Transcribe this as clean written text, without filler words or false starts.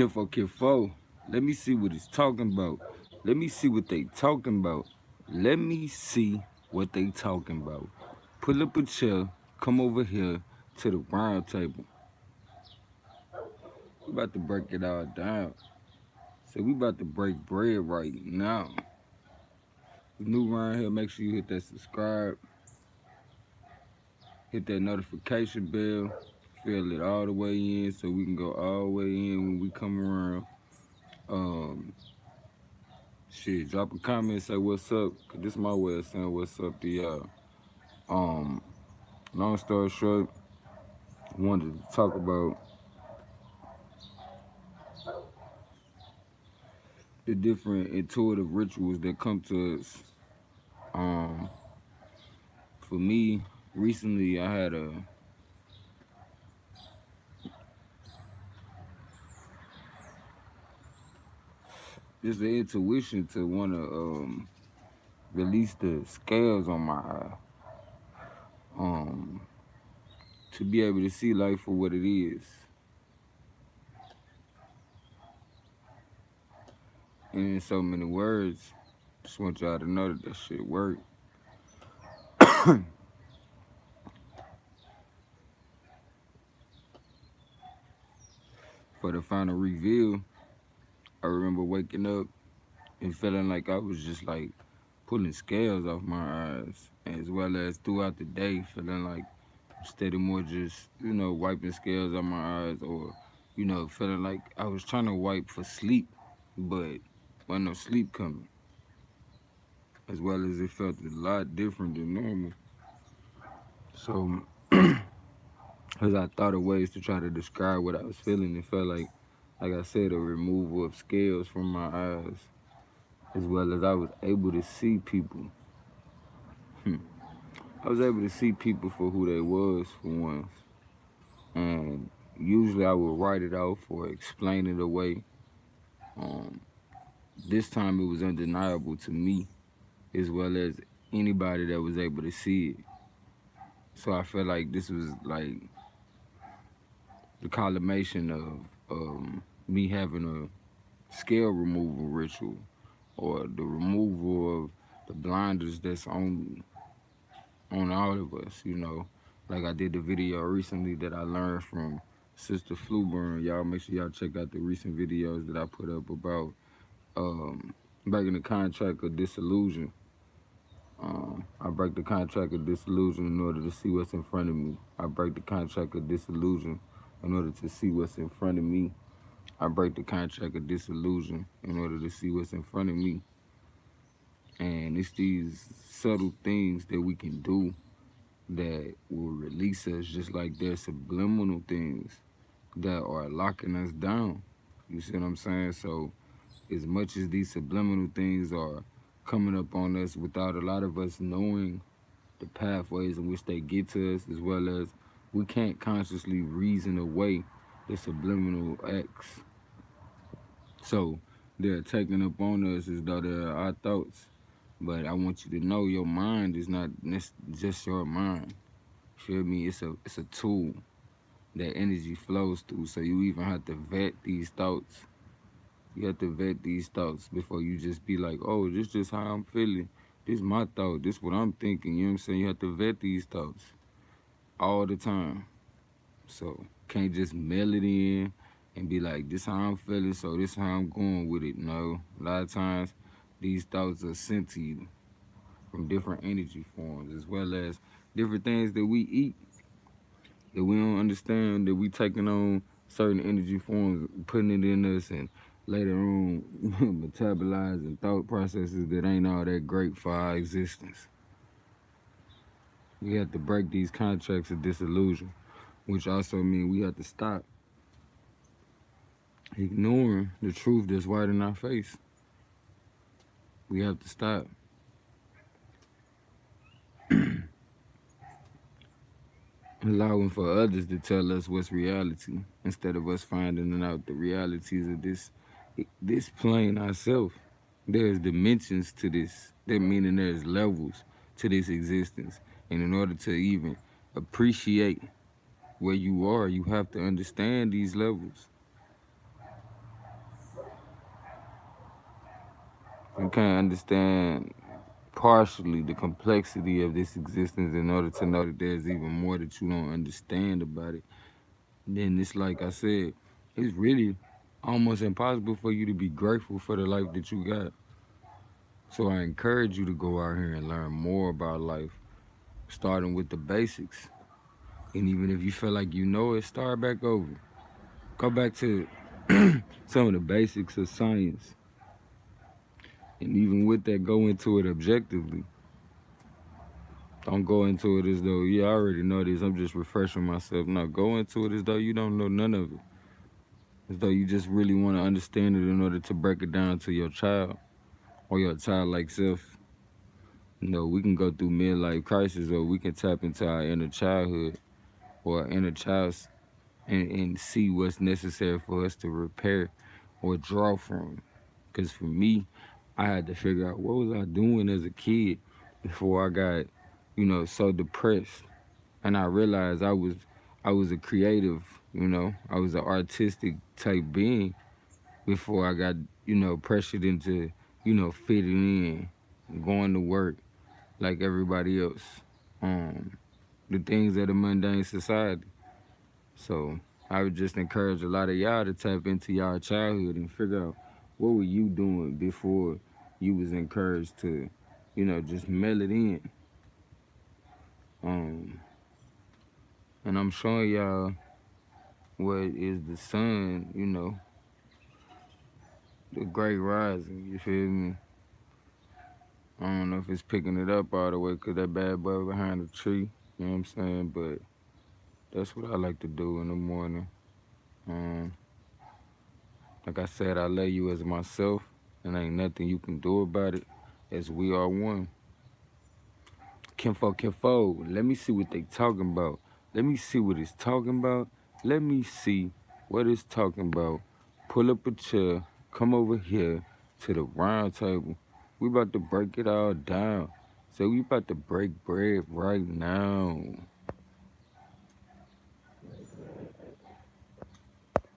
Kifo. Let me see what it's talking about. Let me see what they talking about. Let me see what they talking about. Pull up a chair. Come over here to the round table. We about to break it all down. So we about to break bread right now. If you new around here, make sure you hit that subscribe, hit that notification bell, fill it all the way in so we can go all the way in when we come around. Um, Shit, drop a comment, say what's up, cause this is my way of saying what's up to y'all. Um, Long story short, I wanted to talk about the different intuitive rituals that come to us. Um, for me, recently I had a just the intuition to want to release the scales on my eye, um, to be able to see life for what it is. And in so many words, just want y'all to know that that shit worked. For the final reveal, I remember waking up and feeling like I was just like pulling scales off my eyes, as well as throughout the day feeling like steady more just, wiping scales off my eyes, or, feeling like I was trying to wipe for sleep, but wasn't no sleep coming, as well as it felt a lot different than normal. So, as I thought of ways to try to describe what I was feeling, it felt like I said, a removal of scales from my eyes, as well as I was able to see people. I was able to see people for who they was for once. And usually I would write it off or explain it away. Um, this time it was undeniable to me, as well as anybody that was able to see it. So I felt like this was like the culmination of me having a scale removal ritual, or the removal of the blinders that's on all of us. Like I did the video recently that I learned from Sister Fluburn. Y'all make sure y'all check out the recent videos that I put up about breaking the contract of disillusion. I break the contract of disillusion in order to see what's in front of me. I break the contract of disillusion in order to see what's in front of me. I break the contract of disillusion in order to see what's in front of me. And it's these subtle things that we can do that will release us, just like there's subliminal things that are locking us down. You see what I'm saying? So as much as these subliminal things are coming up on us without a lot of us knowing the pathways in which they get to us, as well as we can't consciously reason away the subliminal acts. So they're taking up on us as though they're our thoughts. But I want you to know your mind is not just your mind. Feel me? It's a tool that energy flows through. So you even have to vet these thoughts. You have to vet these thoughts before you just be like, oh, this just how I'm feeling. This is my thought. This what I'm thinking. You know what I'm saying? You have to vet these thoughts all the time. So can't just mail it in and be like, this how I'm feeling, so this how I'm going with it. No. A lot of times these thoughts are sent to you from different energy forms, as well as different things that we eat that we don't understand, that we taking on certain energy forms, putting it in us, and later on metabolizing thought processes that ain't all that great for our existence. We have to break these contracts of disillusion, which also means we have to stop ignoring the truth that's right in our face. We have to stop. Allowing for others to tell us what's reality instead of us finding out the realities of this plane ourselves. There's dimensions to this. That meaning there's levels to this existence. And in order to even appreciate where you are, you have to understand these levels. You can't understand partially the complexity of this existence in order to know that there's even more that you don't understand about it. Then it's like I said, it's really almost impossible for you to be grateful for the life that you got. So I encourage you to go out here and learn more about life, starting with the basics. And even if you feel like you know it, start back over. Go back to some of the basics of science. And even with that, go into it objectively. Don't go into it as though, yeah, I already know this. I'm just refreshing myself. No, go into it as though you don't know none of it. As though you just really want to understand it in order to break it down to your child or your childlike self. You know, we can go through midlife crisis, or we can tap into our inner childhood or inner child and see what's necessary for us to repair or draw from. Because for me, I had to figure out what was I doing as a kid before I got, so depressed. And I realized I was a creative, I was an artistic type being before I got, pressured into, fitting in, going to work like everybody else. The things of the mundane society. So I would just encourage a lot of y'all to tap into y'all childhood and figure out what were you doing before you was encouraged to, just mail it in. Um, and I'm showing y'all what is the sun, the great rising, you feel me? I don't know if it's picking it up all the way because that bad boy behind the tree, you know what I'm saying? But that's what I like to do in the morning. Um, like I said, I love you as myself, and ain't nothing you can do about it, as we are one. Kinfo, let me see what they talking about. Let me see what it's talking about. Let me see what it's talking about. Pull up a chair, come over here to the round table. We about to break it all down. So we about to break bread right now.